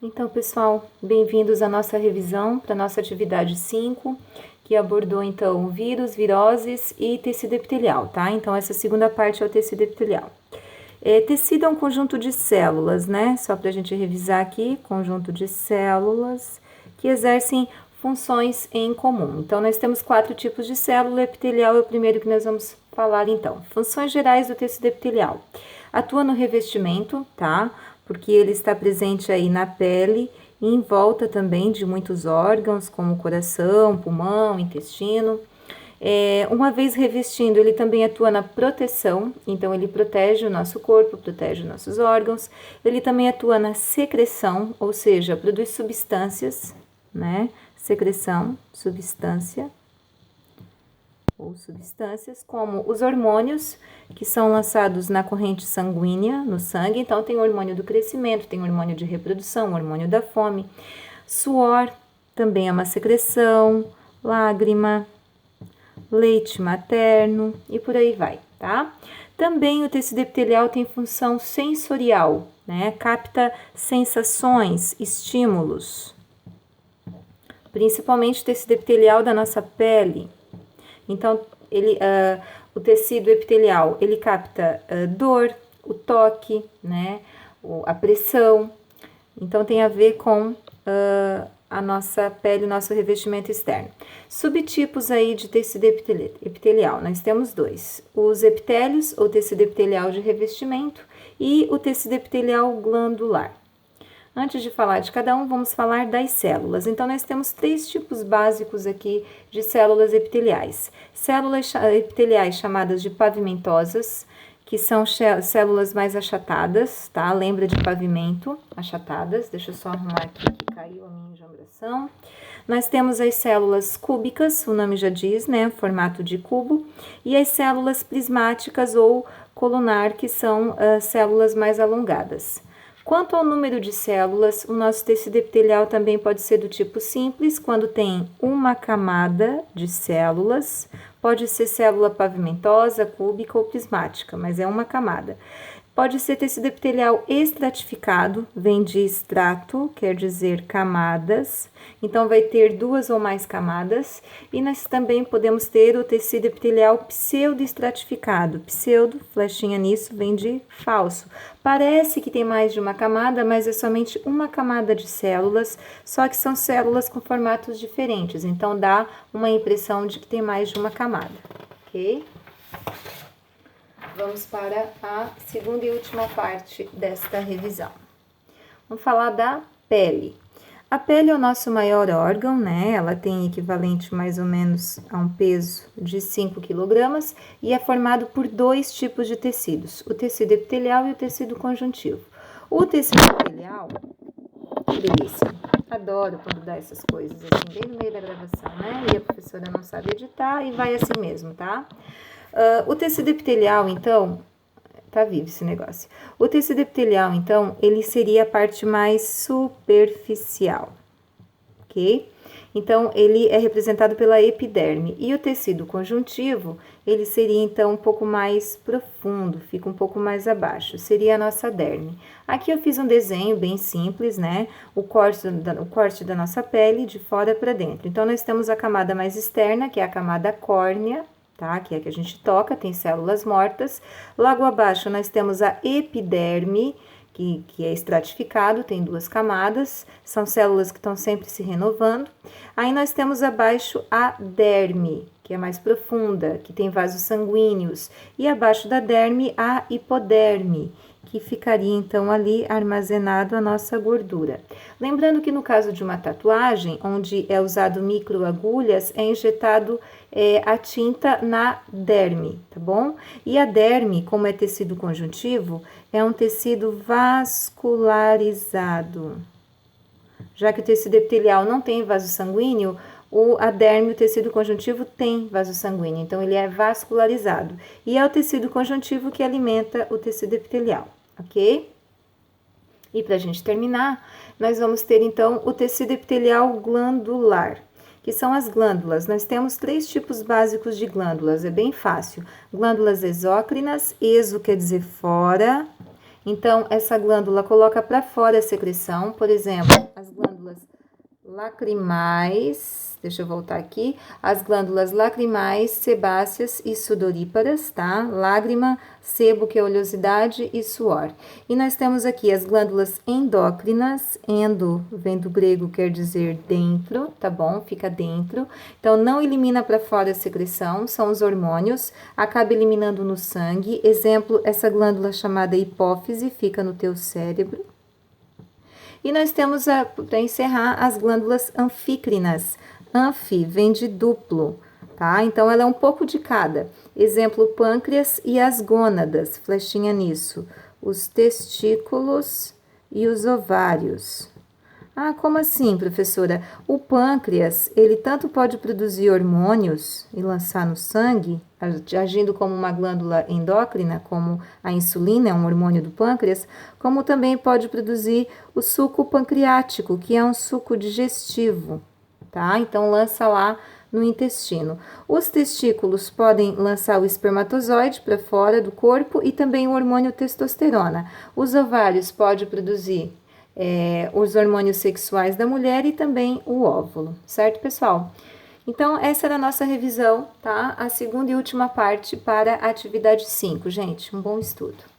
Então, pessoal, bem-vindos à nossa revisão para a nossa atividade 5, que abordou, então, vírus, viroses e tecido epitelial, tá? Então, essa segunda parte é o tecido epitelial. Tecido é um conjunto de células, né? Só para a gente revisar aqui, conjunto de células que exercem funções em comum. Então, nós temos 4 tipos de célula. Epitelial é o primeiro que nós vamos falar, então. Funções gerais do tecido epitelial. Atua no revestimento, tá? Porque ele está presente aí na pele e em volta também de muitos órgãos, como coração, pulmão, intestino. Uma vez revestindo, ele também atua na proteção, então ele protege o nosso corpo, protege os nossos órgãos. Ele também atua na secreção, ou seja, produz substâncias, né? Secreção, substância ou substâncias, como os hormônios, que são lançados na corrente sanguínea, no sangue. Então, tem o hormônio do crescimento, tem o hormônio de reprodução, o hormônio da fome. Suor também é uma secreção, lágrima, leite materno e por aí vai, tá? Também o tecido epitelial tem função sensorial, né? Capta sensações, estímulos, principalmente o tecido epitelial da nossa pele. Então, o tecido epitelial, ele capta dor, o toque, né? A pressão. Então, tem a ver com a nossa pele, o nosso revestimento externo. Subtipos aí de tecido epitelial, nós temos 2. Os epitélios, ou tecido epitelial de revestimento, e o tecido epitelial glandular. Antes de falar de cada um, vamos falar das células. Então, nós temos 3 tipos básicos aqui de células epiteliais. Células epiteliais chamadas de pavimentosas, que são células mais achatadas, tá? Lembra de pavimento, achatadas. Deixa eu só arrumar aqui que caiu a minha enjambração. Nós temos as células cúbicas, o nome já diz, né? Formato de cubo. E as células prismáticas ou colunar, que são células mais alongadas. Quanto ao número de células, o nosso tecido epitelial também pode ser do tipo simples, quando tem uma camada de células. Pode ser célula pavimentosa, cúbica ou prismática, mas é uma camada. Pode ser tecido epitelial estratificado, vem de extrato, quer dizer camadas. Então, vai ter 2 ou mais camadas. E nós também podemos ter o tecido epitelial pseudoestratificado. Pseudo, flechinha nisso, vem de falso. Parece que tem mais de uma camada, mas é somente uma camada de células, só que são células com formatos diferentes. Então, dá uma impressão de que tem mais de uma camada, ok? Vamos para a segunda e última parte desta revisão. Vamos falar da pele. A pele é o nosso maior órgão, né? Ela tem equivalente mais ou menos a um peso de 5 kg e é formado por 2 tipos de tecidos, o tecido epitelial e o tecido conjuntivo. O tecido epitelial, que delícia, adoro quando dá essas coisas assim, bem no meio da gravação, né? E a professora não sabe editar e vai assim mesmo, tá? O tecido epitelial, então, tá vivo esse negócio. O tecido epitelial, então, ele seria a parte mais superficial, ok? Então, ele é representado pela epiderme. E o tecido conjuntivo, ele seria, então, um pouco mais profundo, fica um pouco mais abaixo, seria a nossa derme. Aqui eu fiz um desenho bem simples, né? O corte da nossa pele de fora para dentro. Então, nós temos a camada mais externa, que é a camada córnea, tá? Que é a que a gente toca, tem células mortas. Logo abaixo nós temos a epiderme, que é estratificado, tem 2 camadas, são células que estão sempre se renovando. Aí nós temos abaixo a derme, que é mais profunda, que tem vasos sanguíneos. E abaixo da derme a hipoderme, que ficaria então ali armazenado a nossa gordura. Lembrando que no caso de uma tatuagem, onde é usado microagulhas, é injetado a tinta na derme, tá bom? E a derme, como é tecido conjuntivo, é um tecido vascularizado. Já que o tecido epitelial não tem vaso sanguíneo, a derme, o tecido conjuntivo, tem vaso sanguíneo, então ele é vascularizado. E é o tecido conjuntivo que alimenta o tecido epitelial, ok? E para a gente terminar, nós vamos ter então o tecido epitelial glandular, que são as glândulas. Nós temos 3 tipos básicos de glândulas, é bem fácil. Glândulas exócrinas, exo quer dizer fora, Então, essa glândula coloca para fora a secreção, por exemplo, as glândulas lacrimais, deixa eu voltar aqui, as glândulas lacrimais, sebáceas e sudoríparas, tá? Lágrima, sebo, que é oleosidade, e suor. E nós temos aqui as glândulas endócrinas, endo vem do grego, quer dizer dentro, tá bom? Fica dentro. Então, não elimina para fora a secreção, são os hormônios, acaba eliminando no sangue. Exemplo, essa glândula chamada hipófise, fica no teu cérebro. E nós temos, para encerrar, as glândulas anfícrinas. Anfi vem de duplo, tá? Então, ela é um pouco de cada. Exemplo, o pâncreas e as gônadas, flechinha nisso. Os testículos e os ovários. Ah, como assim, professora? O pâncreas, ele tanto pode produzir hormônios e lançar no sangue, agindo como uma glândula endócrina, como a insulina, é um hormônio do pâncreas, como também pode produzir o suco pancreático, que é um suco digestivo, tá? Então, lança lá no intestino. Os testículos podem lançar o espermatozoide para fora do corpo e também o hormônio testosterona. Os ovários podem produzir os hormônios sexuais da mulher e também o óvulo, certo, pessoal? Então, essa era a nossa revisão, tá? A segunda e última parte para a atividade 5, gente. Um bom estudo.